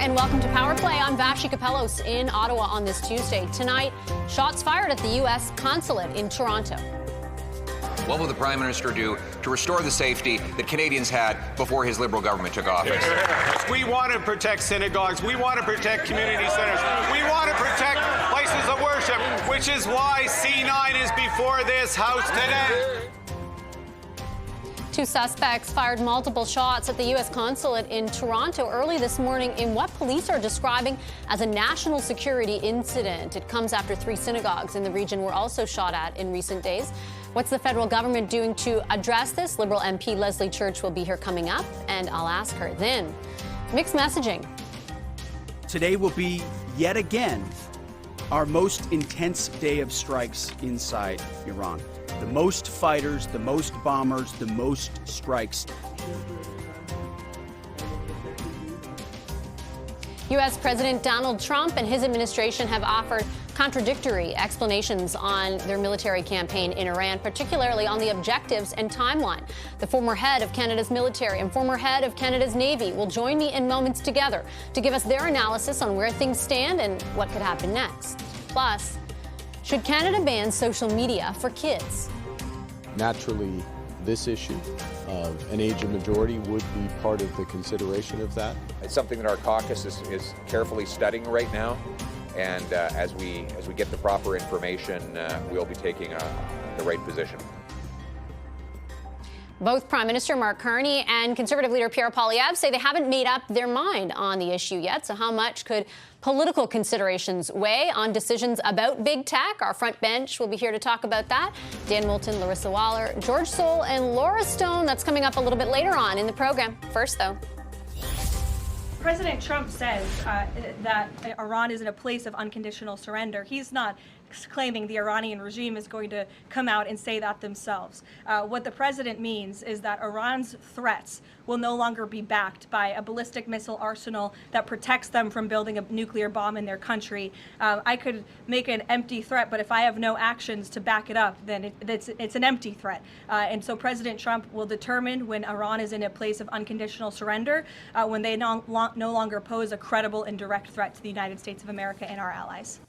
and welcome to Power Play. I'm Vashi Kapelos in Ottawa on this Tuesday. Tonight, shots fired at the U.S. Consulate in Toronto. What will the Prime Minister do to restore the safety that Canadians had before his Liberal government took office? We want to protect synagogues. We want to protect community centers. We want to protect places of worship, which is why C9 is before this House today. Two suspects fired multiple shots at the U.S. Consulate in Toronto early this morning in what police are describing as a national security incident. It comes after 3 synagogues in the region were also shot at in recent days. What's the federal government doing to address this? Liberal MP Leslie Church will be here coming up, and I'll ask her then. Mixed messaging. Today will be, yet again, our most intense day of strikes inside Iran. The most fighters, the most bombers, the most strikes. U.S. President Donald Trump and his administration have offered contradictory explanations on their military campaign in Iran, particularly on the objectives and timeline. The former head of Canada's military and former head of Canada's Navy will join me in moments together to give us their analysis on where things stand and what could happen next. Plus, should Canada ban social media for kids? Naturally, this issue of an age of majority would be part of the consideration of that. It's something that our caucus is carefully studying right now, and as we get the proper information, we'll be taking the right position. Both Prime Minister Mark Carney and Conservative leader Pierre Poilievre say they haven't made up their mind on the issue yet. So how much could political considerations weigh on decisions about big tech? Our front bench will be here to talk about that. Dan Moulton, Larissa Waller, George Soule, and Laura Stone. That's coming up a little bit later on in the program. First, though. President Trump says that Iran is in a place of unconditional surrender. He's not claiming the Iranian regime is going to come out and say that themselves. What the president means is that Iran's threats will no longer be backed by a ballistic missile arsenal that protects them from building a nuclear bomb in their country. I could make an empty threat, but if I have no actions to back it up, then it's an empty threat. And so President Trump will determine when Iran is in a place of unconditional surrender, when they no longer pose a credible and direct threat to the United States of America and our allies.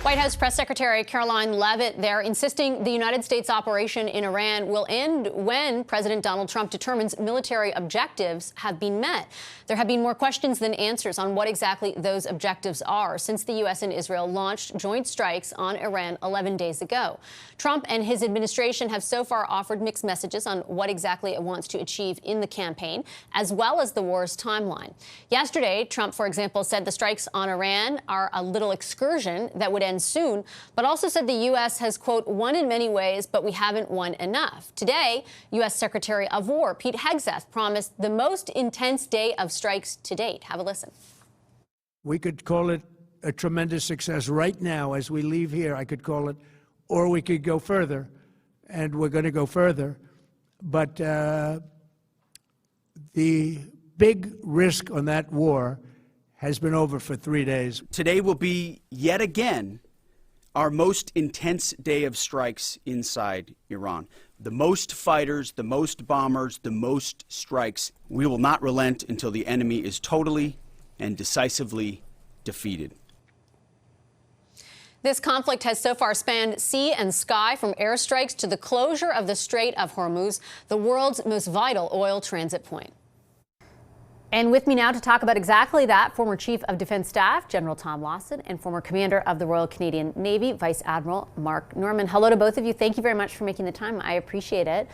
White House Press Secretary Caroline Leavitt there insisting the United States operation in Iran will end when President Donald Trump determines military objectives have been met. There have been more questions than answers on what exactly those objectives are since the U.S. and Israel launched joint strikes on Iran 11 days ago. Trump and his administration have so far offered mixed messages on what exactly it wants to achieve in the campaign, as well as the war's timeline. Yesterday, Trump, for example, said the strikes on Iran are a little excursion that would end soon, but also said the U.S. has, quote, won in many ways, but we haven't won enough. Today, U.S. Secretary of War Pete Hegseth promised the most intense day of strikes to date. Have a listen. We could call it a tremendous success right now as we leave here. I could call it, or we could go further, and we're going to go further. But the big risk on that war has been over for 3 days. Today will be, yet again, our most intense day of strikes inside Iran. The most fighters, the most bombers, the most strikes. We will not relent until the enemy is totally and decisively defeated. This conflict has so far spanned sea and sky, from airstrikes to the closure of the Strait of Hormuz, the world's most vital oil transit point. And with me now to talk about exactly that, former Chief of Defense Staff, General Tom Lawson, and former Commander of the Royal Canadian Navy, Vice Admiral Mark Norman. Hello to both of you. Thank you very much for making the time. I appreciate it.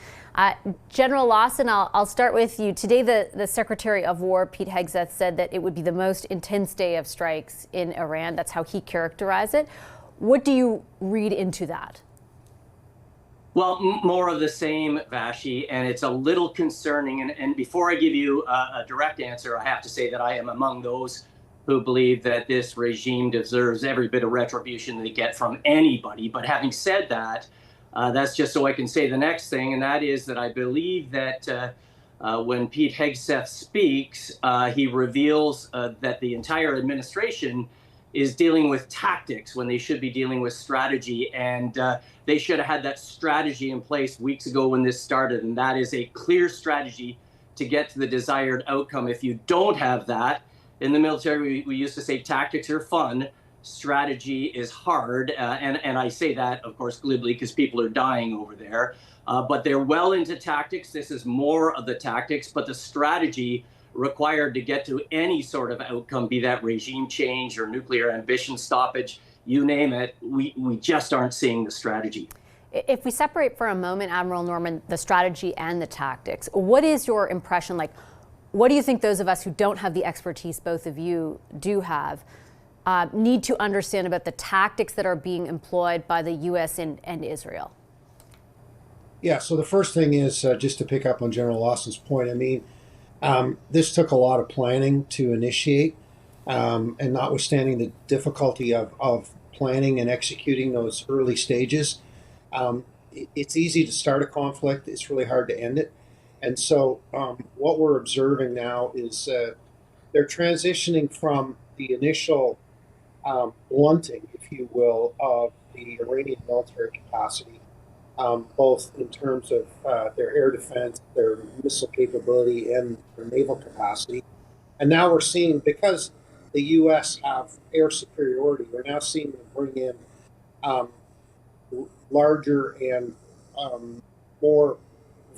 General Lawson, I'll start with you. Today, the Secretary of War, Pete Hegseth, said that it would be the most intense day of strikes in Iran. That's how he characterized it. What do you read into that? Well, more of the same, Vashi, and it's a little concerning. And before I give you a direct answer, I have to say that I am among those who believe that this regime deserves every bit of retribution they get from anybody. But having said that, that's just so I can say the next thing, and that is that I believe that when Pete Hegseth speaks, he reveals that the entire administration is dealing with tactics when they should be dealing with strategy. And they should have had that strategy in place weeks ago when this started. And that is a clear strategy to get to the desired outcome. If you don't have that, in the military, we used to say tactics are fun, strategy is hard. And I say that, of course, glibly because people are dying over there. But they're well into tactics. This is more of the tactics, but the strategy required to get to any sort of outcome, be that regime change or nuclear ambition stoppage, you name it, we just aren't seeing the strategy. If we separate for a moment, Admiral Norman, the strategy and the tactics, what is your impression? Like, what do you think those of us who don't have the expertise both of you do have need to understand about the tactics that are being employed by the U.S. and Israel? Yeah, so the first thing is just to pick up on General Lawson's point. I mean, this took a lot of planning to initiate, and notwithstanding the difficulty of planning and executing those early stages, it's easy to start a conflict. It's really hard to end it. And so what we're observing now is they're transitioning from the initial blunting, if you will, of the Iranian military capacity, both in terms of their air defense, their missile capability, and their naval capacity. And now we're seeing, because the U.S. have air superiority, we're now seeing them bring in larger and more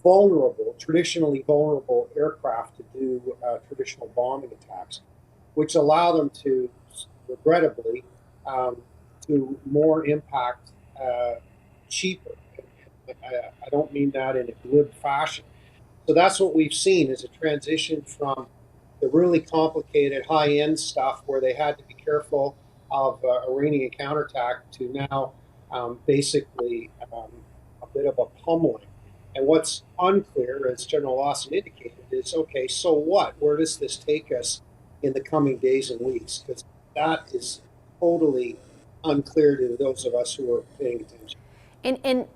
vulnerable, traditionally vulnerable aircraft to do traditional bombing attacks, which allow them to, regrettably, to more impact cheaper. I don't mean that in a glib fashion. So that's what we've seen, is a transition from the really complicated high-end stuff where they had to be careful of Iranian counterattack to now basically a bit of a pummeling. And what's unclear, as General Lawson indicated, is, okay, so what? Where does this take us in the coming days and weeks? Because that is totally unclear to those of us who are paying attention. And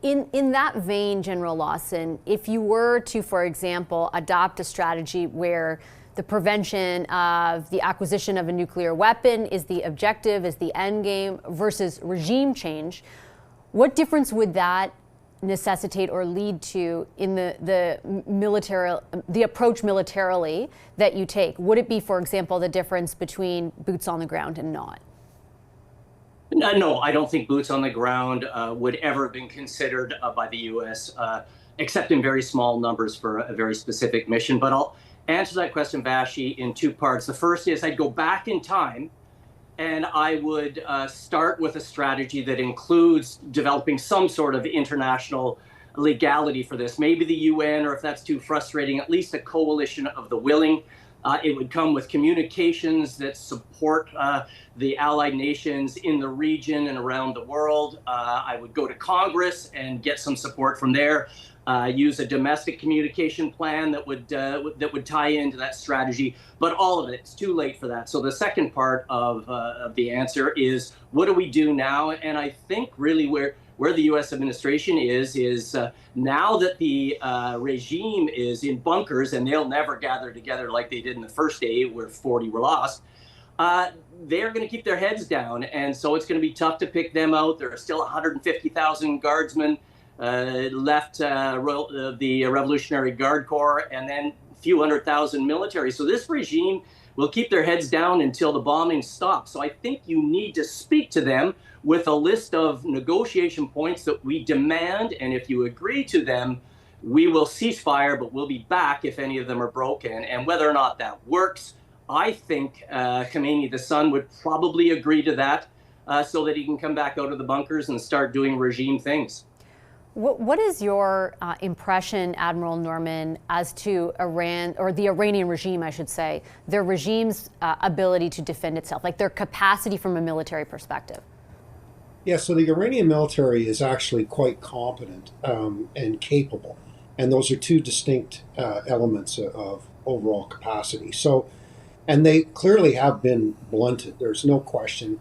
in that vein, General Lawson, if you were to, for example, adopt a strategy where the prevention of the acquisition of a nuclear weapon is the objective, is the end game, versus regime change, what difference would that necessitate or lead to in the approach militarily that you take? Would it be, for example, the difference between boots on the ground and not? No, I don't think boots on the ground would ever have been considered by the U.S., except in very small numbers for a very specific mission. But I'll answer that question, Vashi, in two parts. The first is I'd go back in time, and I would start with a strategy that includes developing some sort of international legality for this. Maybe the UN, or if that's too frustrating, at least a coalition of the willing. It would come with communications that support the allied nations in the region and around the world. I would go to Congress and get some support from there. Use a domestic communication plan that would tie into that strategy. But all of it, it's too late for that. So the second part of the answer is, what do we do now? And I think really where the U.S. administration is now that the regime is in bunkers and they'll never gather together like they did in the first day where 40 were lost, they're going to keep their heads down. And so it's going to be tough to pick them out. There are still 150,000 guardsmen left, the Revolutionary Guard Corps, and then a few 100,000 military. So this regime will keep their heads down until the bombing stops. So I think you need to speak to them with a list of negotiation points that we demand, and if you agree to them, we will cease fire, but we'll be back if any of them are broken. And whether or not that works, I think Khamenei, the son, would probably agree to that so that he can come back out of the bunkers and start doing regime things. What is your impression, Admiral Norman, as to Iran, or the Iranian regime, I should say, their regime's ability to defend itself, like their capacity from a military perspective? Yeah, so the Iranian military is actually quite competent and capable. And those are two distinct elements of overall capacity. So, and they clearly have been blunted. There's no question.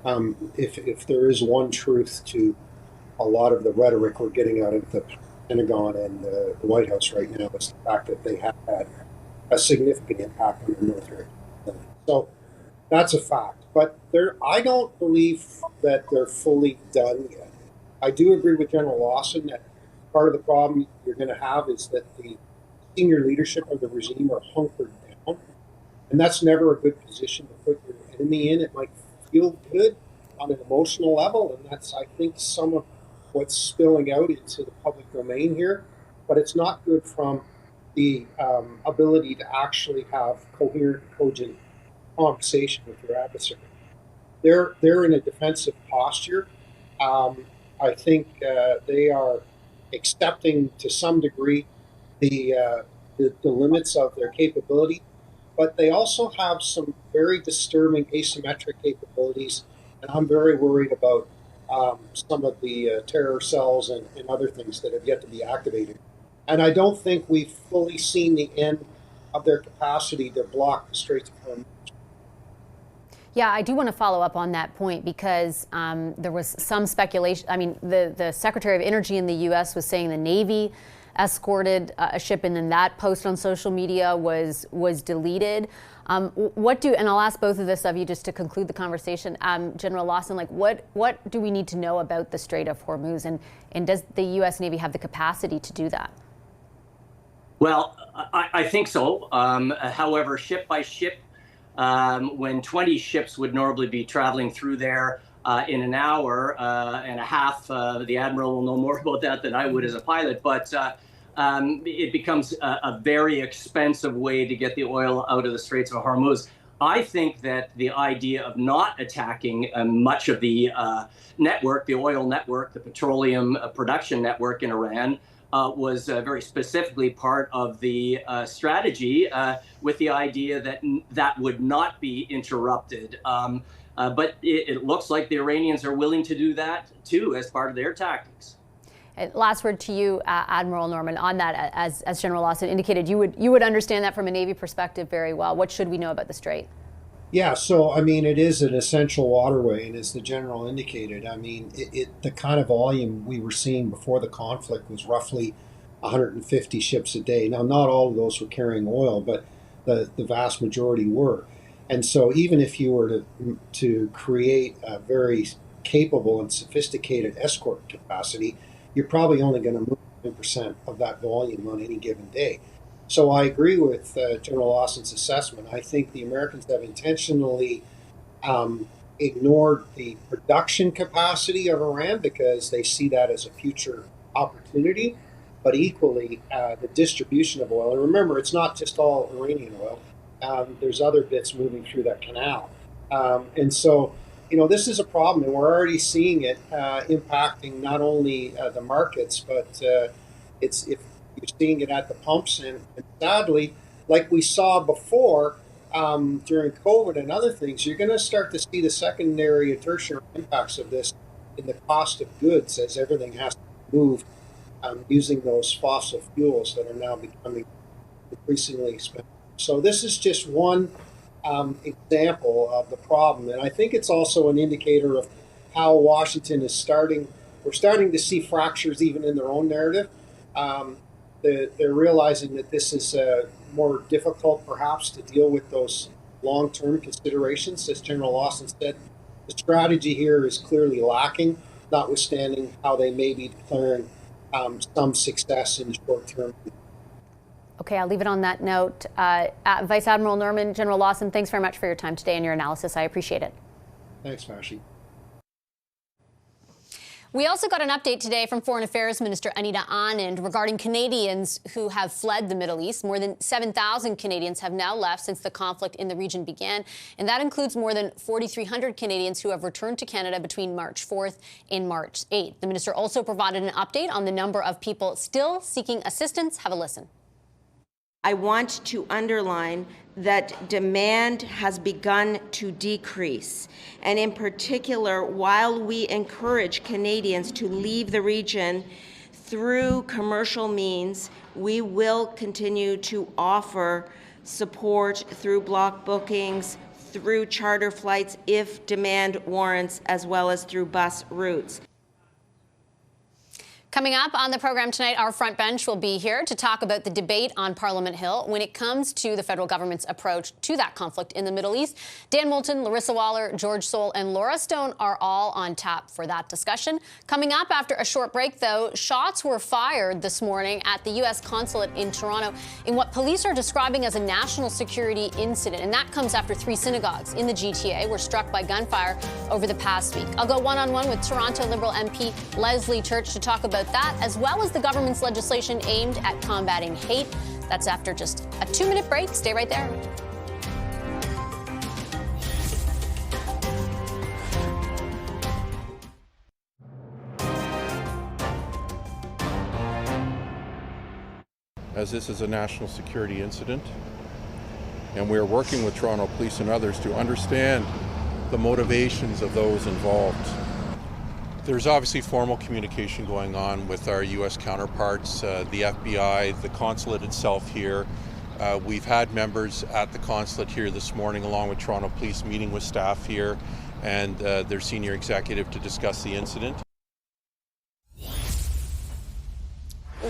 If there is one truth to a lot of the rhetoric we're getting out of the Pentagon and the White House right now, is the fact that they have had a significant impact on the military. So that's a fact. But I don't believe that they're fully done yet. I do agree with General Lawson that part of the problem you're going to have is that the senior leadership of the regime are hunkered down. And that's never a good position to put your enemy in. It might feel good on an emotional level, and that's, I think, some of what's spilling out into the public domain here. But it's not good from the ability to actually have coherent, cogent conversation with your adversary. They're in a defensive posture. I think they are accepting to some degree the limits of their capability, but they also have some very disturbing asymmetric capabilities, and I'm very worried about some of the terror cells and other things that have yet to be activated. And I don't think we've fully seen the end of their capacity to block the Straits of Hormuz. Yeah, I do want to follow up on that point because there was some speculation. I mean, the Secretary of Energy in the U.S. was saying the Navy escorted a ship, and then that post on social media was deleted. And I'll ask both of this of you just to conclude the conversation. General Lawson, like what do we need to know about the Strait of Hormuz, and does the U.S. Navy have the capacity to do that? Well, I think so. However, ship by ship, when 20 ships would normally be traveling through there in an hour and a half, the Admiral will know more about that than I would as a pilot, but it becomes a very expensive way to get the oil out of the Straits of Hormuz. I think that the idea of not attacking much of the network, the oil network, the petroleum production network in Iran, was very specifically part of the strategy with the idea that that would not be interrupted. But it looks like the Iranians are willing to do that, too, as part of their tactics. Last word to you, Admiral Norman, on that. As General Lawson indicated, you would understand that from a Navy perspective very well. What should we know about the Strait? Yeah, so I mean, it is an essential waterway, and as the general indicated, I mean, the kind of volume we were seeing before the conflict was roughly 150 ships a day. Now, not all of those were carrying oil, but the vast majority were. And so, even if you were to create a very capable and sophisticated escort capacity, you're probably only going to move 10% of that volume on any given day. So I agree with General Lawson's assessment. I think the Americans have intentionally ignored the production capacity of Iran because they see that as a future opportunity, but equally the distribution of oil. And remember, it's not just all Iranian oil. There's other bits moving through that canal. And so, you know, this is a problem, and we're already seeing it impacting not only the markets, but you're seeing it at the pumps, and sadly, like we saw before during COVID and other things, you're going to start to see the secondary and tertiary impacts of this in the cost of goods as everything has to move using those fossil fuels that are now becoming increasingly expensive. So this is just one example of the problem, and I think it's also an indicator of how Washington is we're starting to see fractures even in their own narrative. They're realizing that this is more difficult, perhaps, to deal with those long-term considerations. As General Lawson said, the strategy here is clearly lacking, notwithstanding how they may be declaring some success in the short term. Okay, I'll leave it on that note. Vice Admiral Norman, General Lawson, thanks very much for your time today and your analysis. I appreciate it. Thanks, Vashi. We also got an update today from Foreign Affairs Minister Anita Anand regarding Canadians who have fled the Middle East. More than 7,000 Canadians have now left since the conflict in the region began, and that includes more than 4,300 Canadians who have returned to Canada between March 4th and March 8th. The minister also provided an update on the number of people still seeking assistance. Have a listen. I want to underline that demand has begun to decrease. And in particular, while we encourage Canadians to leave the region through commercial means, we will continue to offer support through block bookings, through charter flights if demand warrants, as well as through bus routes. Coming up on the program tonight, our front bench will be here to talk about the debate on Parliament Hill when it comes to the federal government's approach to that conflict in the Middle East. Dan Moulton, Larissa Waller, George Soule and Laura Stone are all on tap for that discussion. Coming up after a short break, though, shots were fired this morning at the U.S. Consulate in Toronto in what police are describing as a national security incident. And that comes after 3 synagogues in the GTA were struck by gunfire over the past week. I'll go one-on-one with Toronto Liberal MP Leslie Church to talk about that, as well as the government's legislation aimed at combating hate. That's after just a 2-minute break. Stay right there. As this is a national security incident, and we are working with Toronto Police and others to understand the motivations of those involved. There's obviously formal communication going on with our U.S. counterparts, the FBI, the consulate itself here. We've had members at the consulate here this morning, along with Toronto Police, meeting with staff here and their senior executive to discuss the incident.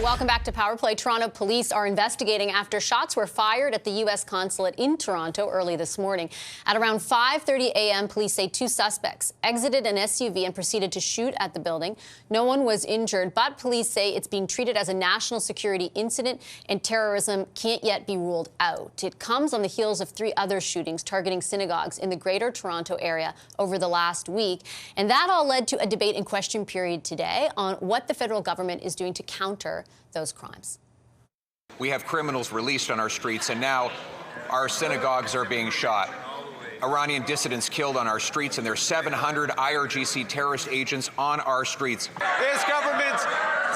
Welcome back to Power Play. Toronto police are investigating after shots were fired at the U.S. consulate in Toronto early this morning. At around 5:30 a.m., police say 2 suspects exited an SUV and proceeded to shoot at the building. No one was injured, but police say it's being treated as a national security incident and terrorism can't yet be ruled out. It comes on the heels of 3 other shootings targeting synagogues in the Greater Toronto area over the last week. And that all led to a debate and question period today on what the federal government is doing to counter those crimes. We have criminals released on our streets, and now our synagogues are being shot. Iranian dissidents killed on our streets, and there's 700 IRGC terrorist agents on our streets. This government's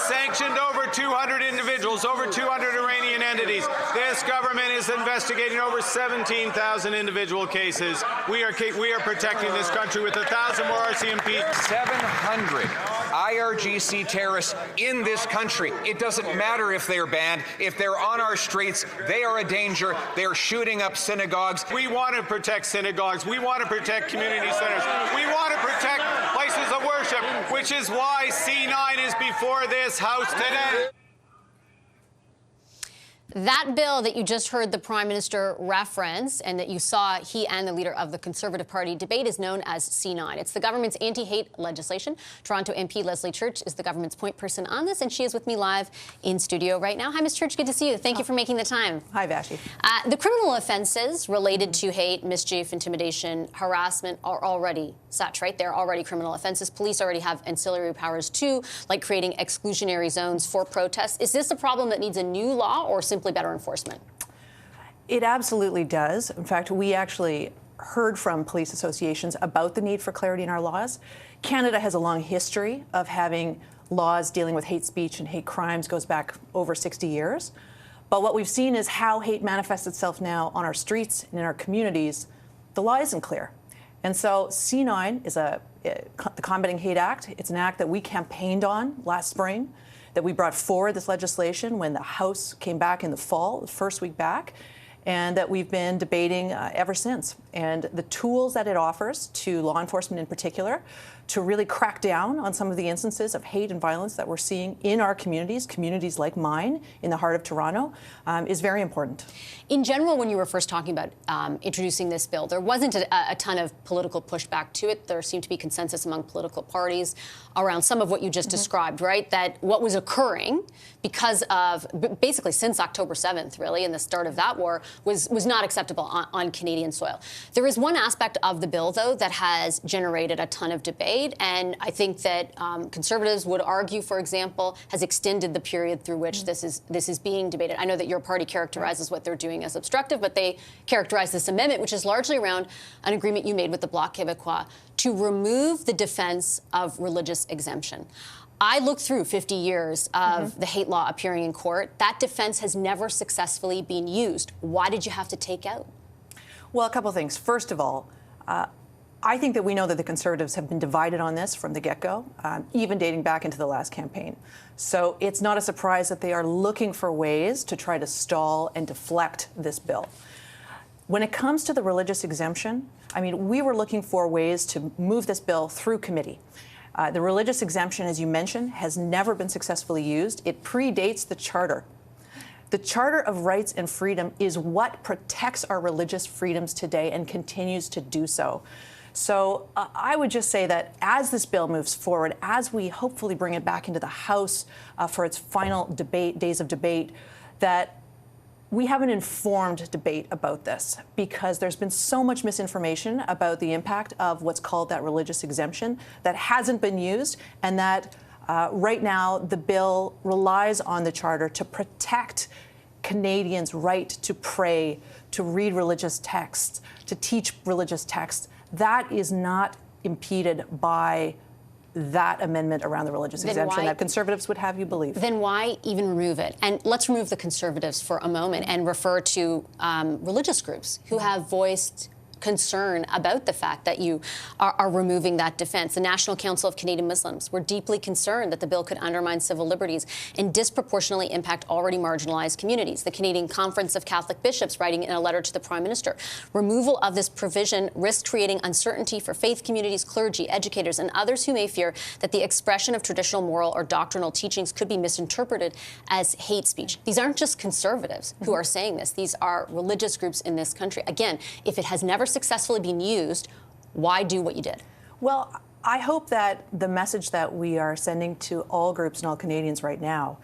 sanctioned over 200 individuals, over 200 Iranian entities. This government is investigating over 17,000 individual cases. We are protecting this country with 1,000 more RCMP. 700 IRGC terrorists in this country. It doesn't matter if they're banned. If they're on our streets, they are a danger. They're shooting up synagogues. We want to protect synagogues. We want to protect community centers. We want to protect places of worship, which is why C9 is before this House today. That bill that you just heard the Prime Minister reference and that you saw he and the leader of the Conservative Party debate is known as C9. It's the government's anti-hate legislation. Toronto MP Leslie Church is the government's point person on this, and she is with me live in studio right now. Hi, Ms. Church. Good to see you. Thank you for making the time. Hi, Vashi. The criminal offenses related to hate, mischief, intimidation, harassment are already such, right? They're already criminal offenses. Police already have ancillary powers, too, like creating exclusionary zones for protests. Is this a problem that needs a new law or simply better enforcement? It absolutely does. In fact, we actually heard from police associations about the need for clarity in our laws. Canada has a long history of having laws dealing with hate speech and hate crimes, goes back over 60 years. But what we've seen is how hate manifests itself now on our streets and in our communities. The law isn't clear. And so C9 is the Combating Hate Act. It's an act that we campaigned on last spring, that we brought forward this legislation when the House came back in the fall, the first week back, and that we've been debating ever since. And the tools that it offers to law enforcement in particular to really crack down on some of the instances of hate and violence that we're seeing in our communities like mine in the heart of Toronto, is very important. In general, when you were first talking about introducing this bill, there wasn't a ton of political pushback to it. There seemed to be consensus among political parties around some of what you just described, right? That what was occurring because of, basically since October 7th, really, and the start of that war, was not acceptable on Canadian soil. There is one aspect of the bill, though, that has generated a ton of debate, and I think that Conservatives would argue, for example, has extended the period through which this is being debated. I know that your party characterizes what they're doing as obstructive, but they characterize this amendment, which is largely around an agreement you made with the Bloc Québécois to remove the defense of religious exemption. I looked through 50 years of the hate law appearing in court. That defense has never successfully been used. Why did you have to take out? Well, a couple of things. First of all, I think that we know that the Conservatives have been divided on this from the get-go, even dating back into the last campaign. So it's not a surprise that they are looking for ways to try to stall and deflect this bill. When it comes to the religious exemption, I mean, we were looking for ways to move this bill through committee. The religious exemption, as you mentioned, has never been successfully used. It predates the Charter. The Charter of Rights and Freedom is what protects our religious freedoms today and continues to do so. So I would just say that as this bill moves forward, as we hopefully bring it back into the House for its final days of debate, that we have an informed debate about this, because there's been so much misinformation about the impact of what's called that religious exemption that hasn't been used, and that right now the bill relies on the Charter to protect Canadians' right to pray, to read religious texts, to teach religious texts. That is not impeded by that amendment around the religious exemption that Conservatives would have you believe. Then why even remove it? And let's remove the Conservatives for a moment and refer to religious groups who have voiced concern about the fact that you are removing that defense. The National Council of Canadian Muslims were deeply concerned that the bill could undermine civil liberties and disproportionately impact already marginalized communities. The Canadian Conference of Catholic Bishops, writing in a letter to the Prime Minister, removal of this provision risks creating uncertainty for faith communities, clergy, educators, and others who may fear that the expression of traditional moral or doctrinal teachings could be misinterpreted as hate speech. These aren't just Conservatives who are saying this. These are religious groups in this country. Again, if it has never successfully been used, why do what you did? Well, I hope that the message that we are sending to all groups and all Canadians right now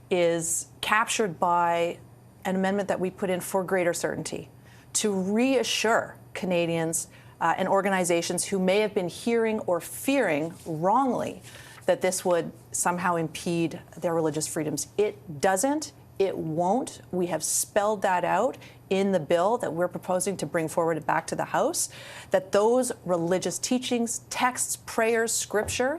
is captured by an amendment that we put in for greater certainty, to reassure Canadians and organizations who may have been hearing or fearing wrongly that this would somehow impede their religious freedoms. It doesn't. It won't. We have spelled that out in the bill that we're proposing to bring forward back to the House, that those religious teachings, texts, prayers, scripture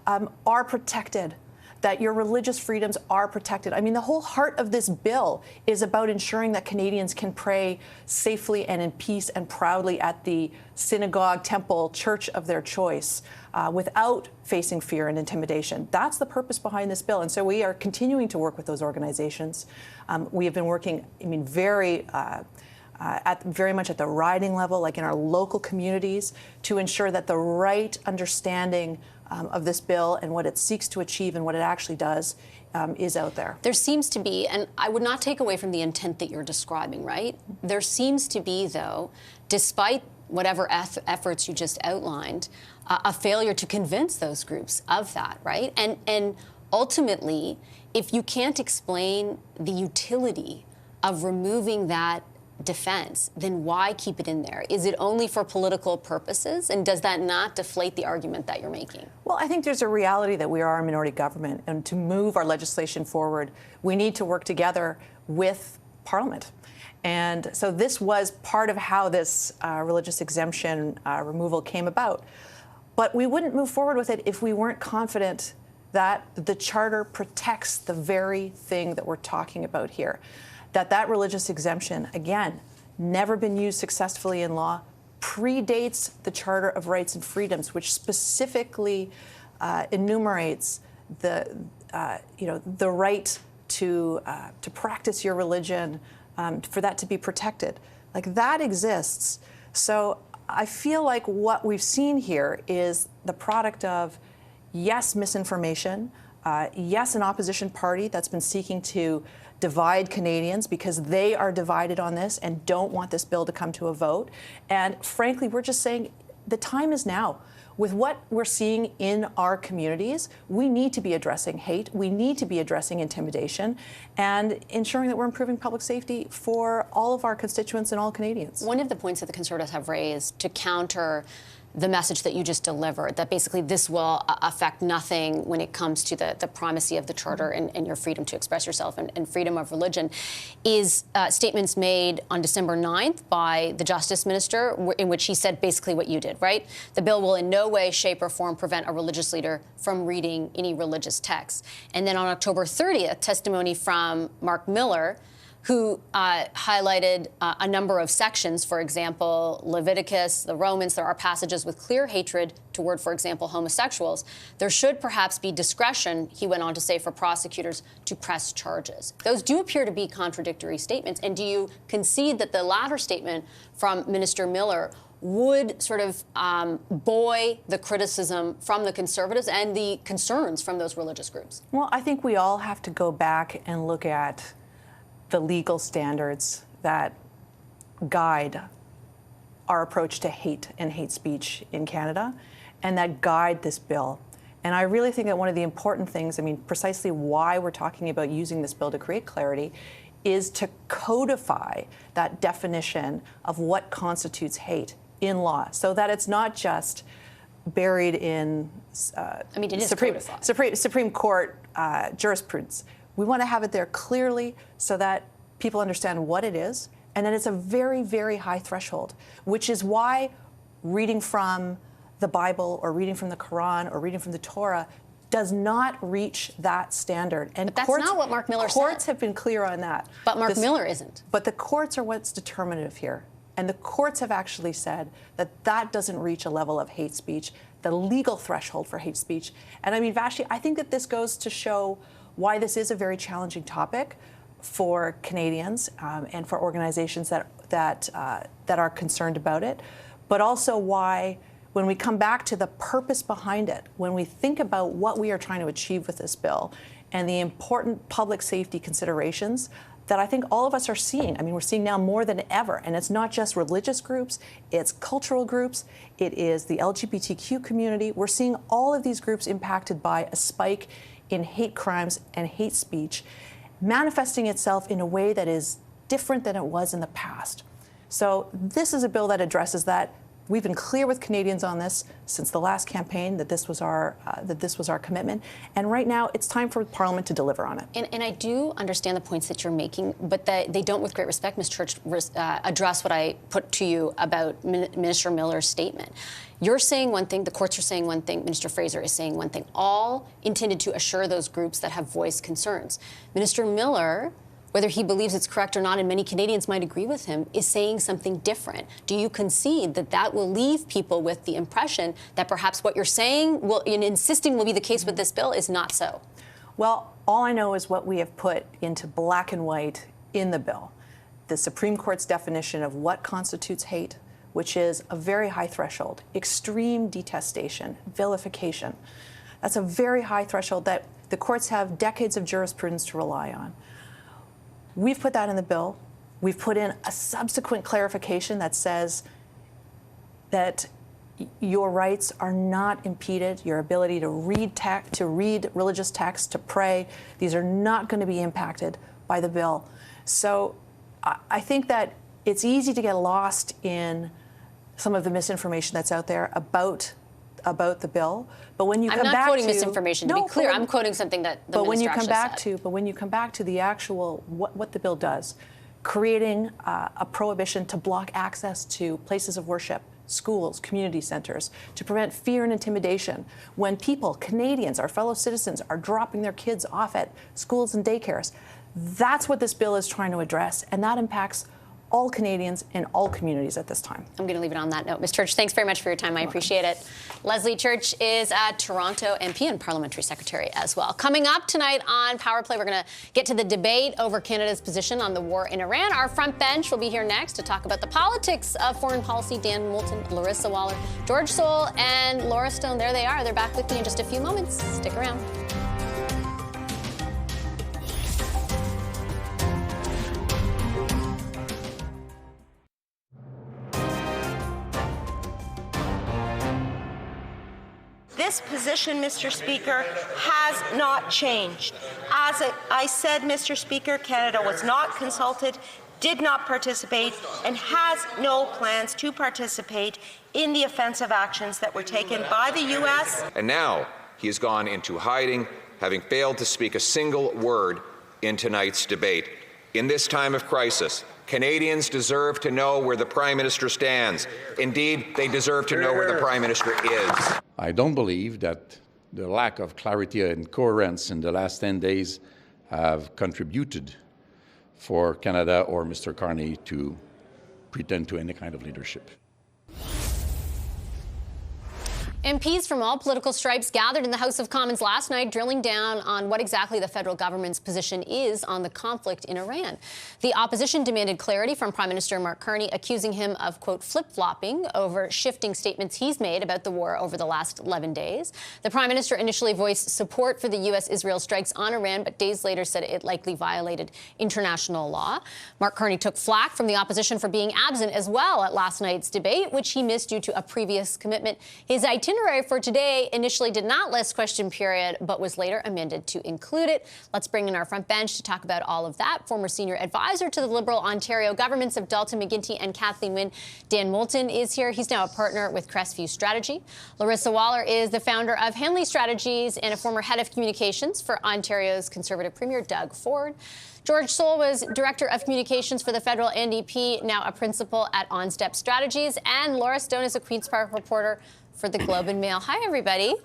are protected, that your religious freedoms are protected. I mean, the whole heart of this bill is about ensuring that Canadians can pray safely and in peace and proudly at the synagogue, temple, church of their choice without facing fear and intimidation. That's the purpose behind this bill. And so we are continuing to work with those organizations. We have been working, very much at the riding level, like in our local communities, to ensure that the right understanding of this bill and what it seeks to achieve and what it actually does is out there. There seems to be, and I would not take away from the intent that you're describing, right? There seems to be, though, despite whatever efforts you just outlined, a failure to convince those groups of that, right? And ultimately, if you can't explain the utility of removing that defense, then why keep it in there? Is it only for political purposes? And does that not deflate the argument that you're making? Well, I think there's a reality that we are a minority government, and to move our legislation forward, we need to work together with Parliament. And so this was part of how this religious exemption removal came about. But we wouldn't move forward with it if we weren't confident that the Charter protects the very thing that we're talking about here. That religious exemption, again, never been used successfully in law, predates the Charter of Rights and Freedoms, which specifically enumerates the right to practice your religion, for that to be protected. Like, that exists. So I feel like what we've seen here is the product of, yes, misinformation, yes, an opposition party that's been seeking to divide Canadians because they are divided on this and don't want this bill to come to a vote. And frankly, we're just saying the time is now. With what we're seeing in our communities, we need to be addressing hate, we need to be addressing intimidation, and ensuring that we're improving public safety for all of our constituents and all Canadians. One of the points that the Conservatives have raised to counter the message that you just delivered, that basically this will affect nothing when it comes to the primacy of the Charter and your freedom to express yourself and freedom of religion, is statements made on December 9th by the Justice Minister, in which he said basically what you did, right? The bill will in no way, shape, or form prevent a religious leader from reading any religious text. And then on October 30th, testimony from Mark Miller, who highlighted a number of sections, for example, Leviticus, the Romans. There are passages with clear hatred toward, for example, homosexuals. There should perhaps be discretion, he went on to say, for prosecutors to press charges. Those do appear to be contradictory statements. And do you concede that the latter statement from Minister Miller would sort of buoy the criticism from the Conservatives and the concerns from those religious groups? Well, I think we all have to go back and look at the legal standards that guide our approach to hate and hate speech in Canada and that guide this bill. And I really think that one of the important things, I mean, precisely why we're talking about using this bill to create clarity, is to codify that definition of what constitutes hate in law so that it's not just buried in Supreme Court jurisprudence. We want to have it there clearly so that people understand what it is, and that it's a very, very high threshold, which is why reading from the Bible or reading from the Quran or reading from the Torah does not reach that standard. And but that's not what Mark Miller said. Courts have been clear on that. But Mark Miller isn't. But the courts are what's determinative here. And the courts have actually said that that doesn't reach a level of hate speech, the legal threshold for hate speech. And I mean, Vashti, I think that this goes to show why this is a very challenging topic for Canadians and for organizations that are concerned about it, but also why, when we come back to the purpose behind it, when we think about what we are trying to achieve with this bill and the important public safety considerations that I think all of us are seeing. I mean, we're seeing now more than ever, and it's not just religious groups, it's cultural groups, it is the LGBTQ community. We're seeing all of these groups impacted by a spike in hate crimes and hate speech, manifesting itself in a way that is different than it was in the past. So this is a bill that addresses that. We've been clear with Canadians on this since the last campaign that this was our commitment, and right now it's time for Parliament to deliver on it. And I do understand the points that you're making, but they don't, with great respect, Ms. Church, address what I put to you about Minister Miller's statement. You're saying one thing, the courts are saying one thing, Minister Fraser is saying one thing, all intended to assure those groups that have voiced concerns. Minister Miller, whether he believes it's correct or not, and many Canadians might agree with him, is saying something different. Do you concede that that will leave people with the impression that perhaps what you're saying and insisting will be the case with this bill is not so? Well, all I know is what we have put into black and white in the bill. The Supreme Court's definition of what constitutes hate, which is a very high threshold, extreme detestation, vilification. That's a very high threshold that the courts have decades of jurisprudence to rely on. We've put that in the bill. We've put in a subsequent clarification that says that your rights are not impeded. Your ability to read religious texts, to pray, these are not going to be impacted by the bill. So I think that it's easy to get lost in some of the misinformation that's out there about the bill, but when you come back to... I'm not quoting misinformation, to be clear. I'm quoting something that the minister actually said. But when you come back to the actual, what the bill does, creating a prohibition to block access to places of worship, schools, community centers, to prevent fear and intimidation. When people, Canadians, our fellow citizens, are dropping their kids off at schools and daycares, that's what this bill is trying to address, and that impacts all Canadians in all communities at this time. I'm going to leave it on that note. Ms. Church, thanks very much for your time. I appreciate it. Leslie Church is a Toronto MP and Parliamentary Secretary as well. Coming up tonight on Power Play, we're going to get to the debate over Canada's position on the war in Iran. Our front bench will be here next to talk about the politics of foreign policy. Dan Moulton, Larissa Waller, George Soule, and Laura Stone. There they are. They're back with me in just a few moments. Stick around. This position, Mr. Speaker, has not changed. As I said, Mr. Speaker, Canada was not consulted, did not participate, and has no plans to participate in the offensive actions that were taken by the U.S. And now he has gone into hiding, having failed to speak a single word in tonight's debate. In this time of crisis, Canadians deserve to know where the Prime Minister stands. Indeed, they deserve to know where the Prime Minister is. I don't believe that the lack of clarity and coherence in the last 10 days have contributed for Canada or Mr. Carney to pretend to any kind of leadership. MPs from all political stripes gathered in the House of Commons last night, drilling down on what exactly the federal government's position is on the conflict in Iran. The opposition demanded clarity from Prime Minister Mark Carney, accusing him of, quote, flip-flopping over shifting statements he's made about the war over the last 11 days. The Prime Minister initially voiced support for the U.S.-Israel strikes on Iran, but days later said it likely violated international law. Mark Carney took flack from the opposition for being absent as well at last night's debate, which he missed due to a previous commitment. His itinerary for today initially did not list question period, but was later amended to include it. Let's bring in our front bench to talk about all of that. Former senior advisor to the Liberal Ontario governments of Dalton McGuinty and Kathleen Wynne. Dan Moulton is here. He's now a partner with Crestview Strategy. Larissa Waller is the founder of Hanley Strategies and a former head of communications for Ontario's Conservative Premier Doug Ford. George Soule was Director of Communications for the federal NDP, now a principal at OnStep Strategies. And Laura Stone is a Queen's Park reporter for the Globe and Mail. Hi, everybody.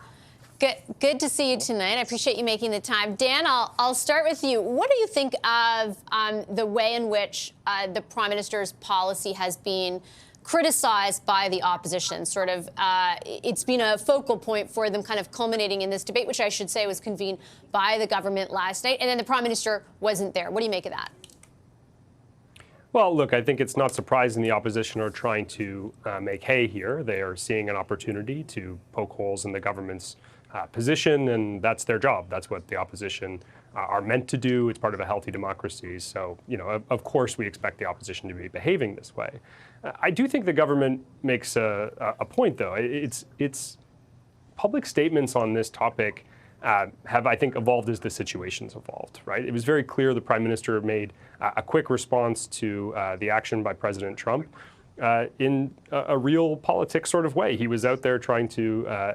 Good to see you tonight. I appreciate you making the time. Dan, I'll start with you. What do you think of the way in which the Prime Minister's policy has been criticized by the opposition? It's been a focal point for them, kind of culminating in this debate, which I should say was convened by the government last night, and then the Prime Minister wasn't there. What do you make of that? Well, look, I think it's not surprising the opposition are trying to make hay here. They are seeing an opportunity to poke holes in the government's position, and that's their job. That's what the opposition are meant to do. It's part of a healthy democracy. So, of course, we expect the opposition to be behaving this way. I do think the government makes a point, though. It's public statements on this topic have, I think, evolved as the situation's evolved, right? It was very clear the Prime Minister made a quick response to the action by President Trump in a real politics sort of way. He was out there trying to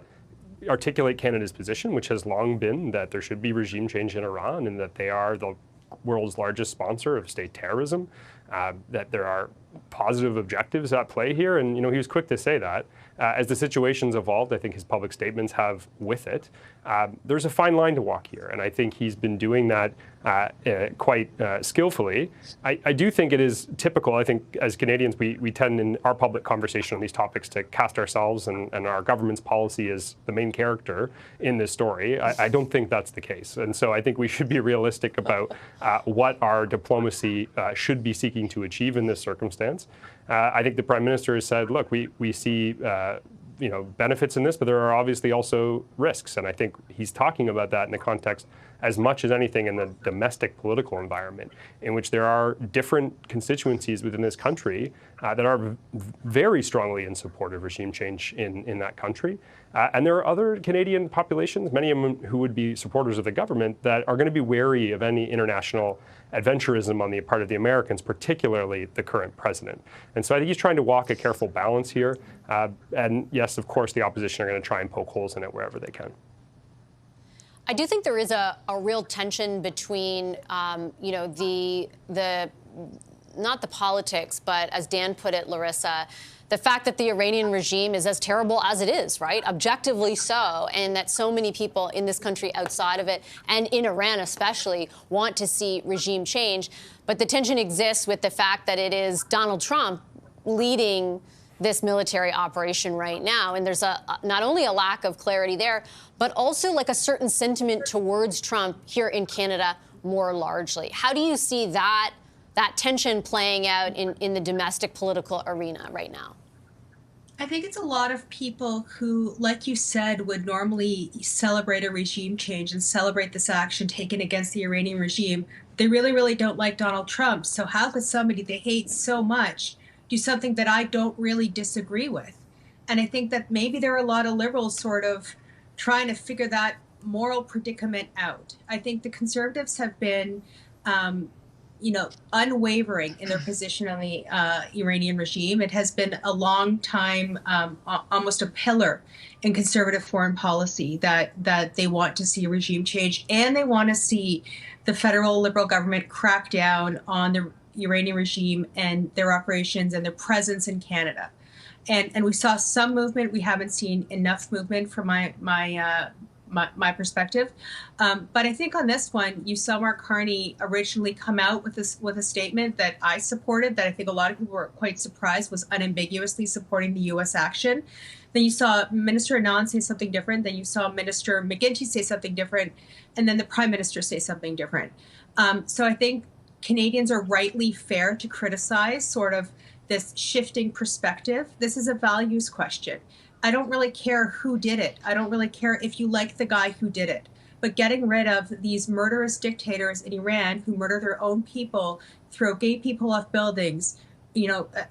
articulate Canada's position, which has long been that there should be regime change in Iran and that they are the world's largest sponsor of state terrorism, that there are positive objectives at play here. And, he was quick to say that. As the situation's evolved, I think his public statements have with it. There's a fine line to walk here, and I think he's been doing that quite skillfully. I do think it is typical. I think as Canadians, we tend in our public conversation on these topics to cast ourselves and our government's policy as the main character in this story. I don't think that's the case. And so I think we should be realistic about what our diplomacy should be seeking to achieve in this circumstance. I think the Prime Minister has said, look, we see benefits in this, but there are obviously also risks. And I think he's talking about that in the context as much as anything in the domestic political environment, in which there are different constituencies within this country that are very strongly in support of regime change in that country. And there are other Canadian populations, many of them who would be supporters of the government, that are going to be wary of any international adventurism on the part of the Americans, particularly the current president. And so I think he's trying to walk a careful balance here. And yes, of course, the opposition are going to try and poke holes in it wherever they can. I do think there is a real tension between, not the politics, but as Dan put it, Larissa, the fact that the Iranian regime is as terrible as it is, right? Objectively so, and that so many people in this country outside of it, and in Iran especially, want to see regime change. But the tension exists with the fact that it is Donald Trump leading this military operation right now. And there's not only a lack of clarity there, but also like a certain sentiment towards Trump here in Canada more largely. How do you see that tension playing out in the domestic political arena right now? I think it's a lot of people who, like you said, would normally celebrate a regime change and celebrate this action taken against the Iranian regime. They really, really don't like Donald Trump. So how could somebody they hate so much do something that I don't really disagree with? And I think that maybe there are a lot of liberals sort of trying to figure that moral predicament out. I think the Conservatives have been unwavering in their position on the Iranian regime. It has been a long time, almost a pillar in conservative foreign policy that they want to see a regime change, and they want to see the federal Liberal government crack down on the Iranian regime and their operations and their presence in Canada. And we saw some movement. We haven't seen enough movement from my my perspective. But I think on this one, you saw Mark Carney originally come out with a statement that I supported, that I think a lot of people were quite surprised was unambiguously supporting the U.S. action. Then you saw Minister Anand say something different. Then you saw Minister McGuinty say something different. And then the Prime Minister say something different. So I think Canadians are rightly fair to criticize sort of this shifting perspective. This is a values question. I don't really care who did it. I don't really care if you like the guy who did it. But getting rid of these murderous dictators in Iran who murder their own people, throw gay people off buildings,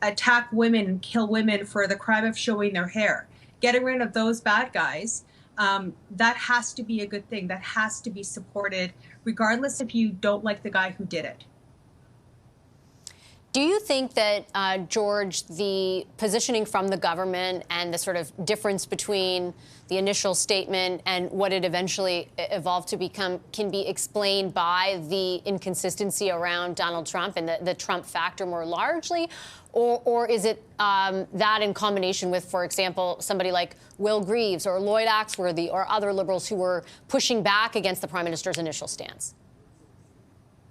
attack women and kill women for the crime of showing their hair. Getting rid of those bad guys, that has to be a good thing. That has to be supported, regardless if you don't like the guy who did it. Do you think that, George, the positioning from the government and the sort of difference between the initial statement and what it eventually evolved to become can be explained by the inconsistency around Donald Trump and the Trump factor more largely? Or is it that in combination with, for example, somebody like Will Greaves or Lloyd Axworthy or other Liberals who were pushing back against the Prime Minister's initial stance?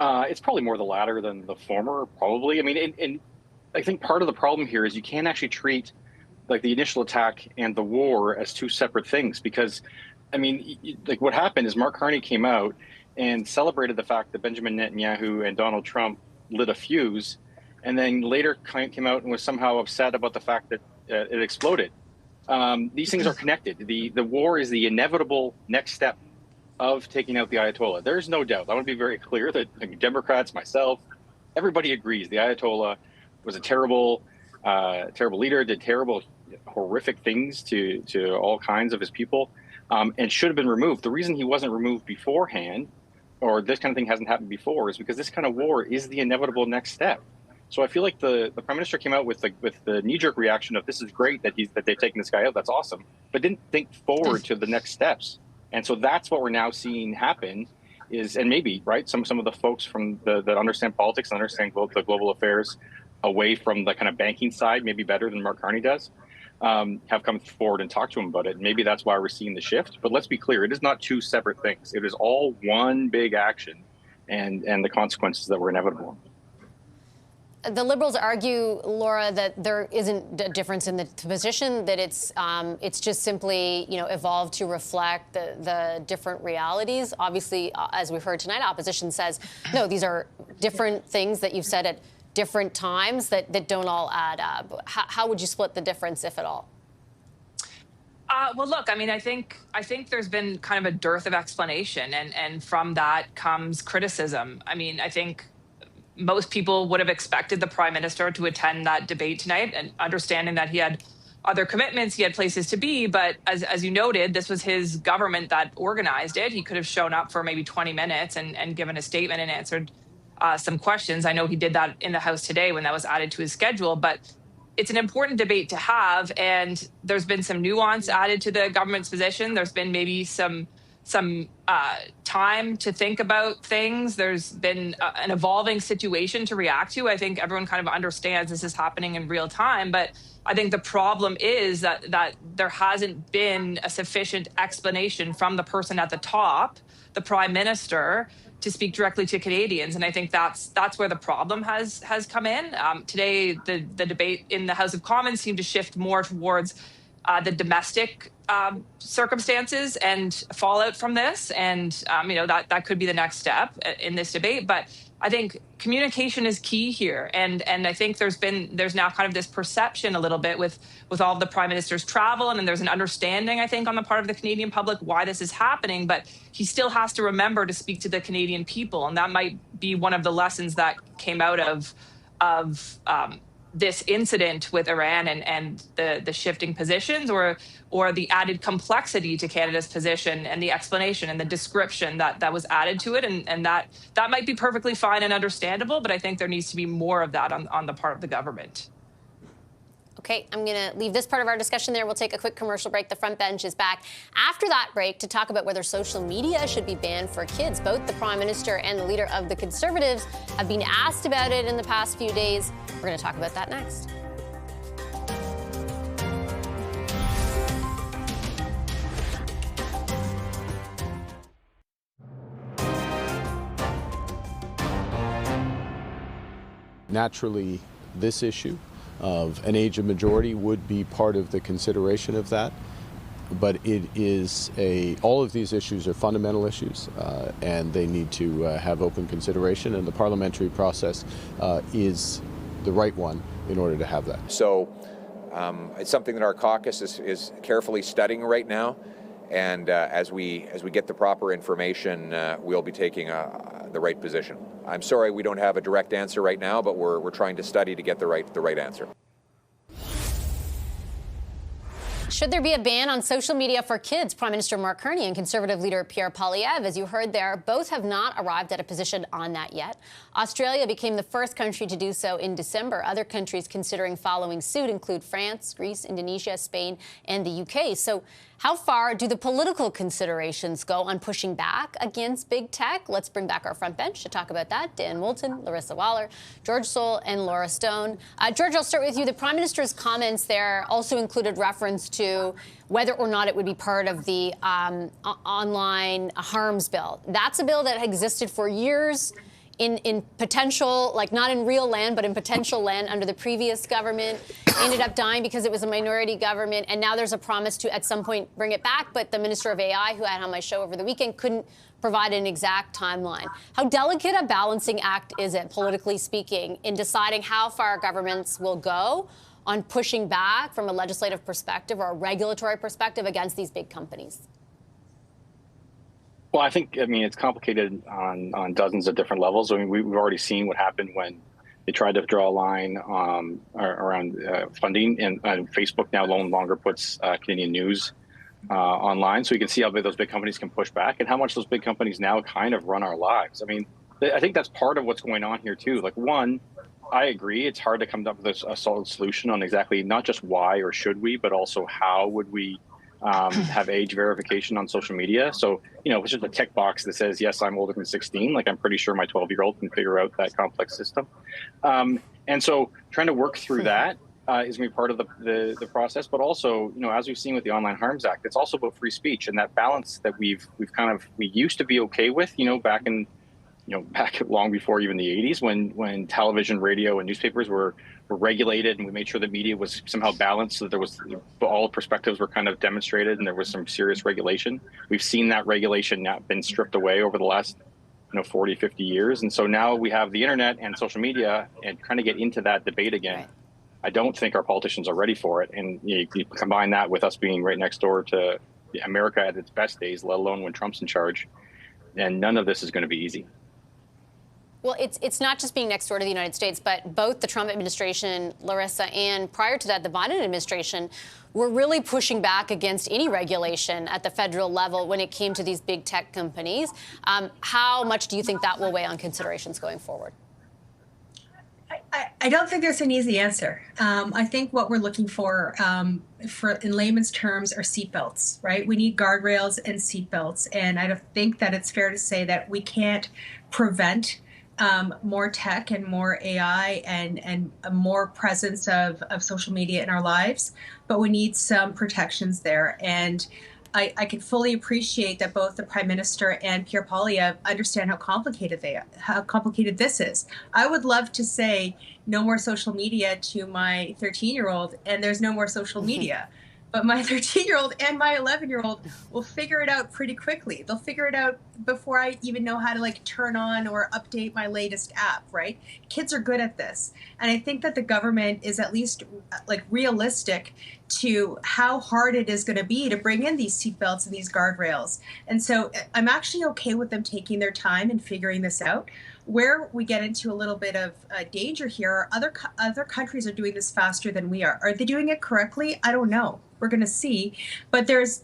It's probably more the latter than the former, probably. I mean, and I think part of the problem here is you can't actually treat like the initial attack and the war as two separate things, because, I mean, like what happened is Mark Carney came out and celebrated the fact that Benjamin Netanyahu and Donald Trump lit a fuse, and then later came out and was somehow upset about the fact that it exploded. These things are connected. The war is the inevitable next step of taking out the Ayatollah. There's no doubt. I want to be very clear that Democrats, myself, everybody agrees the Ayatollah was a terrible leader, did terrible, horrific things to all kinds of his people, and should have been removed. The reason he wasn't removed beforehand, or this kind of thing hasn't happened before, is because this kind of war is the inevitable next step. So I feel like the Prime Minister came out with the knee-jerk reaction of this is great that they've taken this guy out, that's awesome, but didn't think forward to the next steps. And so that's what we're now seeing happen is, and maybe, right, some of the folks from that understand politics and understand the global affairs away from the kind of banking side, maybe better than Mark Carney does, have come forward and talked to him about it. Maybe that's why we're seeing the shift. But let's be clear, it is not two separate things. It is all one big action and the consequences that were inevitable. The Liberals argue, Laura, that there isn't a difference in the position, that it's just simply, evolved to reflect the different realities. Obviously, as we've heard tonight, opposition says, no, these are different things that you've said at different times that don't all add up. How would you split the difference, if at all? Well, look, I mean, I think there's been kind of a dearth of explanation, and from that comes criticism. I mean, I think most people would have expected the Prime Minister to attend that debate tonight, and understanding that he had other commitments, he had places to be. But as you noted, this was his government that organized it. He could have shown up for maybe 20 minutes and given a statement and answered some questions. I know he did that in the House today when that was added to his schedule, but it's an important debate to have. And there's been some nuance added to the government's position. There's been maybe some time to think about things. There's been an evolving situation to react to. I think everyone kind of understands this is happening in real time, but I think the problem is that there hasn't been a sufficient explanation from the person at the top, the Prime Minister, to speak directly to Canadians. And I think that's where the problem has come in. Today, the debate in the House of Commons seemed to shift more towards the domestic circumstances and fallout from this. And, that could be the next step in this debate. But I think communication is key here. And I think there's now kind of this perception a little bit with all of the Prime Minister's travel. And then there's an understanding, I think, on the part of the Canadian public why this is happening. But he still has to remember to speak to the Canadian people. And that might be one of the lessons that came out of this incident with Iran and the shifting positions or the added complexity to Canada's position and the explanation and the description that was added to it. And that might be perfectly fine and understandable, but I think there needs to be more of that on the part of the government. Okay, I'm going to leave this part of our discussion there. We'll take a quick commercial break. The front bench is back after that break to talk about whether social media should be banned for kids. Both the Prime Minister and the leader of the Conservatives have been asked about it in the past few days. We're going to talk about that next. naturally, this issue of an age of majority would be part of the consideration of that. But it is all of these issues are fundamental issues, and they need to have open consideration, and the parliamentary process is the right one in order to have that. So it's something that our caucus is carefully studying right now, and as we get the proper information, we'll be taking the right position. I'm sorry we don't have a direct answer right now, but we're trying to study to get the right answer. Should there be a ban on social media for kids? Prime Minister Mark Carney and Conservative leader Pierre Poilievre, as you heard there, both have not arrived at a position on that yet. Australia became the first country to do so in December. Other countries considering following suit include France, Greece, Indonesia, Spain, and the UK. So how far do the political considerations go on pushing back against big tech? Let's bring back our front bench to talk about that. Dan Moulton, Larissa Waller, George Soule, and Laura Stone. George, I'll start with you. The Prime Minister's comments there also included reference to whether or not it would be part of the online harms bill. That's a bill that existed for years in potential, like not in real land, but in potential land under the previous government. Ended up dying because it was a minority government. And now there's a promise to at some point bring it back. But the Minister of AI, who I had on my show over the weekend, couldn't provide an exact timeline. How delicate a balancing act is it, politically speaking, in deciding how far governments will go on pushing back from a legislative perspective or a regulatory perspective against these big companies? Well, I mean, it's complicated on dozens of different levels. I mean, we've already seen what happened when they tried to draw a line around funding, and Facebook now no longer puts Canadian news online. So you can see how big those big companies can push back and how much those big companies now kind of run our lives. I mean, I think that's part of what's going on here, too. Like, one, I agree, it's hard to come up with a solid solution on exactly not just why or should we, but also how would we have age verification on social media. So, you know, it's just a tick box that says, yes, I'm older than 16. Like, I'm pretty sure my 12-year-old can figure out that complex system. And so trying to work through that is going to be part of the process. But also, you know, as we've seen with the Online Harms Act, it's also about free speech and that balance that we used to be okay with, you know, back long before even the 80s when television, radio, and newspapers were regulated, and we made sure the media was somehow balanced, so that there was all perspectives were kind of demonstrated, and there was some serious regulation. We've seen that regulation now been stripped away over the last 40, 50 years, and so now we have the internet and social media, and trying to get into that debate again. Right. I don't think our politicians are ready for it, and you combine that with us being right next door to America at its best days, let alone when Trump's in charge, and none of this is going to be easy. Well, it's not just being next door to the United States, but both the Trump administration, Larissa, and prior to that, the Biden administration were really pushing back against any regulation at the federal level when it came to these big tech companies. How much do you think that will weigh on considerations going forward? I don't think there's an easy answer. I think what we're looking for in layman's terms, are seatbelts, right? We need guardrails and seatbelts. And I don't think that it's fair to say that we can't prevent more tech and more AI and more presence of social media in our lives, but we need some protections there. And I can fully appreciate that both the Prime Minister and Pierre Poilievre understand how complicated this is. I would love to say no more social media to my 13-year-old, and there's no more social media. But my 13-year-old and my 11-year-old will figure it out pretty quickly. They'll figure it out before I even know how to turn on or update my latest app, right? Kids are good at this. And I think that the government is at least realistic to how hard it is going to be to bring in these seatbelts and these guardrails. And so I'm actually okay with them taking their time and figuring this out. Where we get into a little bit of danger here, other countries are doing this faster than we are. Are they doing it correctly? I don't know. We're going to see. But there's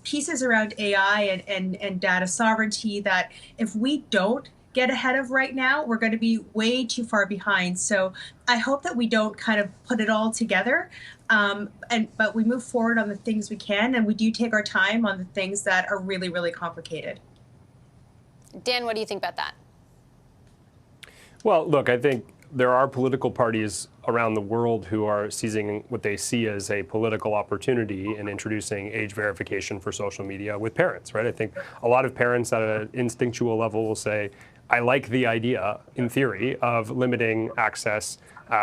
pieces around AI and data sovereignty that if we don't get ahead of right now, we're going to be way too far behind. So I hope that we don't kind of put it all together, but we move forward on the things we can, and we do take our time on the things that are really, really complicated. Dan, what do you think about that? Well, look, I think there are political parties around the world who are seizing what they see as a political opportunity in introducing age verification for social media with parents, right? I think a lot of parents at an instinctual level will say, I like the idea, in theory, of limiting access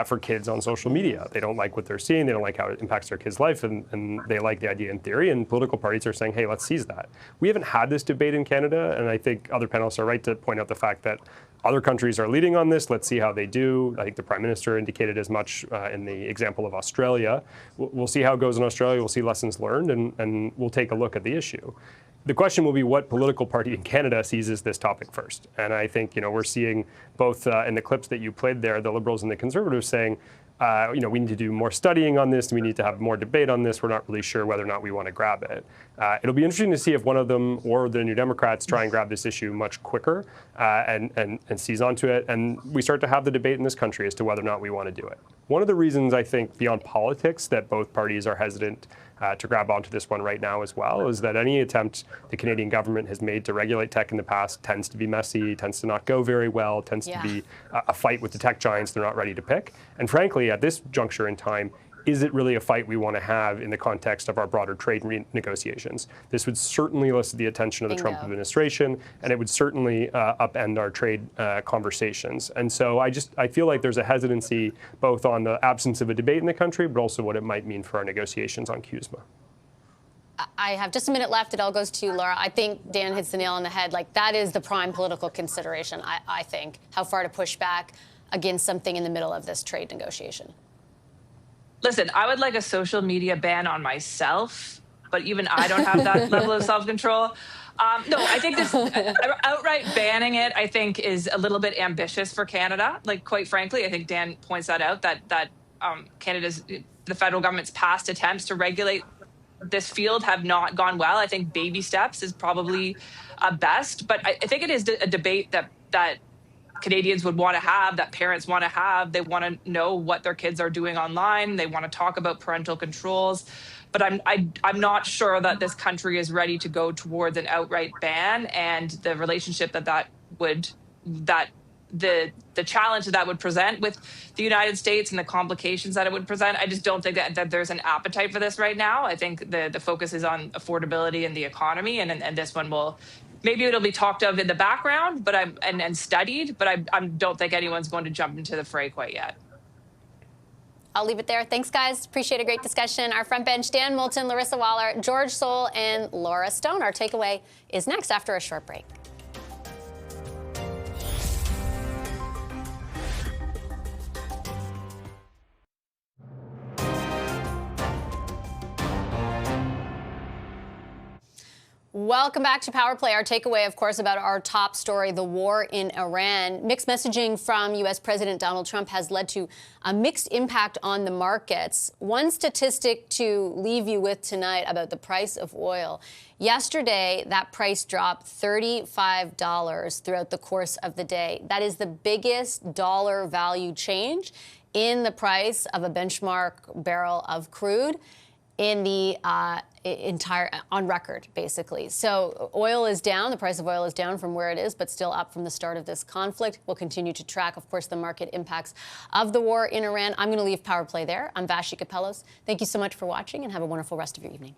for kids on social media. They don't like what they're seeing. They don't like how it impacts their kids' life, and they like the idea in theory. And political parties are saying, hey, let's seize that. We haven't had this debate in Canada, and I think other panelists are right to point out the fact that other countries are leading on this. Let's see how they do. I think the Prime Minister indicated as much in the example of Australia. We'll see how it goes in Australia. We'll see lessons learned, and we'll take a look at the issue. The question will be what political party in Canada seizes this topic first. And I think, we're seeing both in the clips that you played there, the Liberals and the Conservatives saying, we need to do more studying on this. We need to have more debate on this. We're not really sure whether or not we want to grab it. It'll be interesting to see if one of them or the New Democrats try and grab this issue much quicker and seize onto it. And we start to have the debate in this country as to whether or not we want to do it. One of the reasons I think beyond politics that both parties are hesitant to grab onto this one right now as well is that any attempt the Canadian government has made to regulate tech in the past tends to be messy, tends to not go very well, tends to be a fight with the tech giants they're not ready to pick. And frankly, at this juncture in time, is it really a fight we want to have in the context of our broader trade negotiations? This would certainly elicit the attention of the Trump administration, and it would certainly upend our trade conversations. And so I feel like there's a hesitancy both on the absence of a debate in the country, but also what it might mean for our negotiations on CUSMA. I have just a minute left. It all goes to you, Laura. I think Dan hits the nail on the head. Like, that is the prime political consideration, I think, how far to push back against something in the middle of this trade negotiation. Listen, I would like a social media ban on myself, but even I don't have that level of self-control. No, I think this outright banning it, I think, is a little bit ambitious for Canada. Like, quite frankly, I think Dan points that out, that the federal government's past attempts to regulate this field have not gone well. I think baby steps is probably best, but I think it is a debate that Canadians would want to have, that parents want to have. They want to know what their kids are doing online. They want to talk about parental controls. But I'm not sure that this country is ready to go towards an outright ban, and the relationship the challenge that would present with the United States and the complications that it would present. I just don't think that there's an appetite for this right now. I think the focus is on affordability and the economy, and this one will. Maybe it'll be talked of in the background, but and studied, but I don't think anyone's going to jump into the fray quite yet. I'll leave it there. Thanks, guys. Appreciate a great discussion. Our front bench, Dan Moulton, Larissa Waller, George Soule, and Laura Stone. Our takeaway is next after a short break. Welcome back to Power Play. Our takeaway, of course, about our top story, the war in Iran. Mixed messaging from U.S. President Donald Trump has led to a mixed impact on the markets. One statistic to leave you with tonight about the price of oil. Yesterday, that price dropped $35 throughout the course of the day. That is the biggest dollar value change in the price of a benchmark barrel of crude in the on record, basically. So oil is down. The price of oil is down from where it is, but still up from the start of this conflict. We'll continue to track, of course, the market impacts of the war in Iran. I'm going to leave Power Play there. I'm Vashi Kapelos. Thank you so much for watching, and have a wonderful rest of your evening.